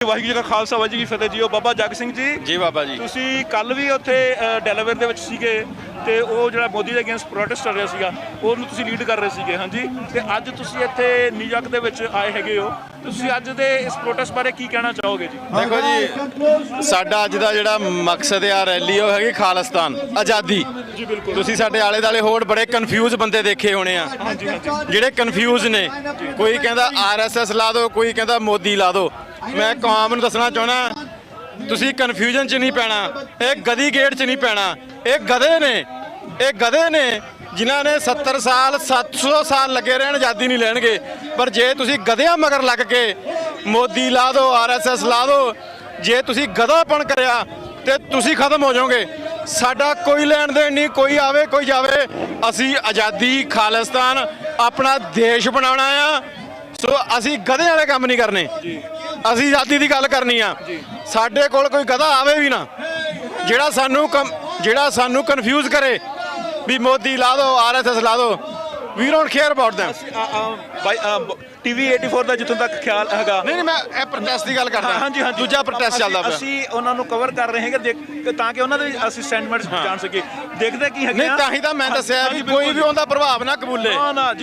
ਵਾਹਿਗੁਰੂ ਜੀ ਕਾ ਖਾਲਸਾ ਵਾਹਿਗੁਰੂ ਜੀ ਕੀ ਫਤਿਹ ਜੀ। ਉਹ ਬਾਬਾ ਜਗ ਸਿੰਘ ਜੀ ਜੀ ਬਾਬਾ ਜੀ। ਤੁਸੀਂ ਕੱਲ ਵੀ ਉੱਥੇ ਡੈਲਾਵੇਅਰ ਦੇ ਵਿੱਚ ਸੀਗੇ ਤੇ ਉਹ ਜਿਹੜਾ ਮੋਦੀ ਦੇ ਅਗੇਂਸਟ ਪ੍ਰੋਟੈਸਟ ਕਰ ਰਿਹਾ ਸੀਗਾ ਉਹਨੂੰ ਤੁਸੀਂ ਲੀਡ ਕਰ ਰਹੇ ਸੀਗੇ। ਹਾਂਜੀ, ਤੇ ਅੱਜ ਤੁਸੀਂ ਇੱਥੇ ਨਿਊਯਾਰਕ ਦੇ ਵਿੱਚ ਆਏ ਹੈਗੇ ਹੋ, ਤੁਸੀਂ ਅੱਜ ਦੇ ਇਸ ਪ੍ਰੋਟੈਸਟ ਬਾਰੇ ਕੀ ਕਹਿਣਾ ਚਾਹੋਗੇ ਜੀ? ਦੇਖੋ ਜੀ, ਸਾਡਾ ਅੱਜ ਦਾ ਜਿਹੜਾ ਮਕਸਦ ਆ ਰੈਲੀ ਉਹ ਹੈਗੀ ਖਾਲਿਸਤਾਨ ਆਜ਼ਾਦੀ ਜੀ। ਬਿਲਕੁਲ। ਤੁਸੀਂ ਸਾਡੇ ਆਲੇ ਦੁਆਲੇ ਹੋਰ ਬੜੇ ਕਨਫਿਊਜ਼ ਬੰਦੇ ਦੇਖੇ ਹੋਣੇ ਆ ਜਿਹੜੇ ਕਨਫਿਊਜ਼ ਨੇ। ਕੋਈ ਕਹਿੰਦਾ RSS ਲਾ ਦਿਓ, ਕੋਈ ਕਹਿੰਦਾ ਮੋਦੀ ਲਾ ਦਿਓ। ਮੈਂ ਕੌਮ ਨੂੰ ਦੱਸਣਾ ਚਾਹਣਾ, ਤੁਸੀਂ ਕਨਫਿਊਜ਼ਨ 'ਚ ਨਹੀਂ ਪੈਣਾ, ਇਹ ਗਦੀ ਗੇਟ 'ਚ ਨਹੀਂ ਪੈਣਾ। ਇਹ ਗਧੇ ਨੇ ਜਿਨ੍ਹਾਂ ਨੇ 70 ਸਾਲ 700 ਸਾਲ ਲੱਗੇ ਰਹਿਣ ਆਜ਼ਾਦੀ ਨਹੀਂ ਲੈਣਗੇ। ਪਰ ਜੇ ਤੁਸੀਂ ਗਧਿਆਂ ਮਗਰ ਲੱਗ ਕੇ ਮੋਦੀ ਲਾ ਦਿਓ, RSS ਲਾ ਦਿਓ, ਜੇ ਤੁਸੀਂ ਗਧਾਪਣ ਕਰਿਆ ਤੇ ਤੁਸੀਂ ਖਤਮ ਹੋ ਜਾਓਗੇ। ਸਾਡਾ ਕੋਈ ਲੈਣ ਦੇਣ ਨਹੀਂ, ਕੋਈ ਆਵੇ ਕੋਈ ਜਾਵੇ। ਅਸੀਂ ਆਜ਼ਾਦੀ ਖਾਲਿਸਤਾਨ ਆਪਣਾ ਦੇਸ਼ ਬਣਾਉਣਾ ਆ। ਸੋ ਅਸੀਂ ਗਧਿਆਂ ਵਾਲੇ ਕੰਮ ਨਹੀਂ ਕਰਨੇ, ਅਸੀਂ ਆਜ਼ਾਦੀ ਦੀ ਗੱਲ ਕਰਨੀ ਆ। ਸਾਡੇ ਕੋਲ ਕੋਈ ਗਧਾ ਆਵੇ ਵੀ ਨਾ ਜਿਹੜਾ ਸਾਨੂੰ ਕਨਫਿਊਜ਼ ਕਰੇ ਵੀ ਮੋਦੀ ਲਾ ਦਿਓ, RSS ਲਾ ਦਿਓ। We don't care about them. TV 84 ਦਾ ਜਿੱਥੋਂ ਤੱਕ ਖਿਆਲ ਹੈਗਾ, ਨਹੀਂ ਮੈਂ ਇਹ ਪ੍ਰੋਟੈਸਟ ਦੀ ਗੱਲ ਕਰਦਾ। ਹਾਂਜੀ ਹਾਂਜੀ, ਦੂਜਾ ਪ੍ਰੋਟੈਸਟ ਚੱਲਦਾ ਪਿਆ। ਅਸੀਂ ਉਹਨਾਂ ਨੂੰ ਕਵਰ ਕਰ ਰਹੇ ਹਾਂ ਤਾਂ ਕਿ ਉਹਨਾਂ ਦੇ ਅਸੀਂ ਸੈਂਟੀਮੈਂਟਸ ਜਾਣ ਸਕੀਏ। ਦੇਖਦੇ ਕੀ ਹੈਗੇ ਨਹੀਂ, ਤਾਂ ਹੀ ਤਾਂ ਮੈਂ ਦੱਸਿਆ ਵੀ ਕੋਈ ਵੀ ਉਹਦਾ ਪ੍ਰਭਾਵ ਨਾ ਕਬੂਲੇ।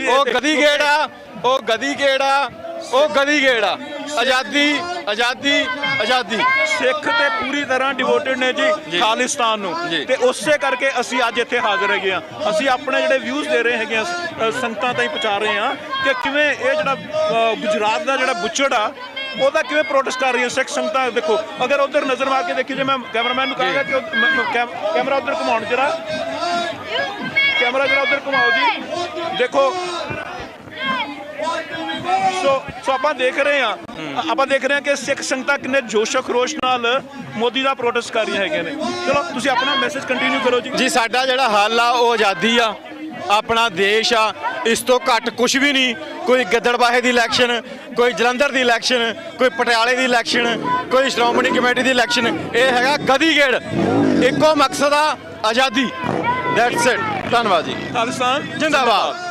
ਉਹ ਗਦੀ ਗੇੜ ਆ, ਉਹ ਗਦੀ ਗੇੜ ਆ, ਉਹ ਗਦੀ ਗੇੜ ਆ। ਆਜ਼ਾਦੀ ਆਜ਼ਾਦੀ ਆਜ਼ਾਦੀ। ਸਿੱਖ ਤੇ ਪੂਰੀ ਤਰ੍ਹਾਂ ਡਿਵੋਟਡ ਨੇ ਜੀ ਖਾਲਿਸਤਾਨ ਨੂੰ, ਤੇ ਉਸੇ ਕਰਕੇ ਅਸੀਂ ਅੱਜ ਇੱਥੇ ਹਾਜ਼ਰ ਹੈਗੇ ਆ। ਅਸੀਂ ਆਪਣੇ ਜਿਹੜੇ ਵਿਊਜ਼ ਦੇ ਰਹੇ ਹੈਗੇ ਆ, ਸੰਗਤਾਂ ਤਾਈਂ ਪਹੁੰਚਾ ਰਹੇ ਆ ਕਿ ਕਿਵੇਂ ਇਹ ਜਿਹੜਾ ਗੁਜਰਾਤ ਦਾ ਜਿਹੜਾ ਬੁੱਚੜ ਆ ਉਹਦਾ ਕਿਵੇਂ ਪ੍ਰੋਟੈਸਟ ਕਰ ਰਹੀਆਂ ਸਿੱਖ ਸੰਗਤਾਂ। ਦੇਖੋ, ਅਗਰ ਉਧਰ ਨਜ਼ਰ ਮਾਰ ਕੇ ਦੇਖੀ, ਜੇ ਮੈਂ ਕੈਮਰਾਮੈਨ ਨੂੰ ਕਹਾਂਗਾ ਕਿ ਕੈਮਰਾ ਉਧਰ ਘੁਮਾਉਣ, ਜਰਾ ਕੈਮਰਾ ਜਰਾ ਉਧਰ ਘੁਮਾਓ ਜੀ। ਦੇਖੋ, ਸੋ ਆਪਾਂ ਦੇਖ ਰਹੇ ਹਾਂ ਕਿ ਸਿੱਖ ਸੰਗਤਾਂ ਕਿੰਨੇ ਜੋਸ਼ੋ ਖਰੋਸ਼ ਨਾਲ ਮੋਦੀ ਦਾ ਪ੍ਰੋਟੈਸਟ ਕਰ ਰਹੀਆਂ ਹੈਗੀਆਂ ਨੇ। ਚਲੋ ਤੁਸੀਂ ਆਪਣਾ ਮੈਸੇਜ ਕੰਟੀਨਿਊ ਕਰੋ ਜੀ। ਜੀ, ਸਾਡਾ ਜਿਹੜਾ ਹੱਲ ਆ ਉਹ ਆਜ਼ਾਦੀ ਆ, ਆਪਣਾ ਦੇਸ਼ ਆ। ਇਸ ਤੋਂ ਘੱਟ ਕੁਝ ਵੀ ਨਹੀਂ। ਕੋਈ ਗਿੱਦੜਬਾਹੇ ਦੀ ਇਲੈਕਸ਼ਨ, ਕੋਈ ਜਲੰਧਰ ਦੀ ਇਲੈਕਸ਼ਨ, ਕੋਈ ਪਟਿਆਲੇ ਦੀ ਇਲੈਕਸ਼ਨ, ਕੋਈ ਸ਼੍ਰੋਮਣੀ ਕਮੇਟੀ ਦੀ ਇਲੈਕਸ਼ਨ। ਇਹ ਹੈਗਾ ਗਦੀ ਗੇੜ। ਇੱਕੋ ਮਕਸਦ ਆ, ਆਜ਼ਾਦੀ। That's it. ਧੰਨਵਾਦ ਜੀ। ਖਾਲਿਸਤਾਨ ਜਿੰਦਾਬਾਦ।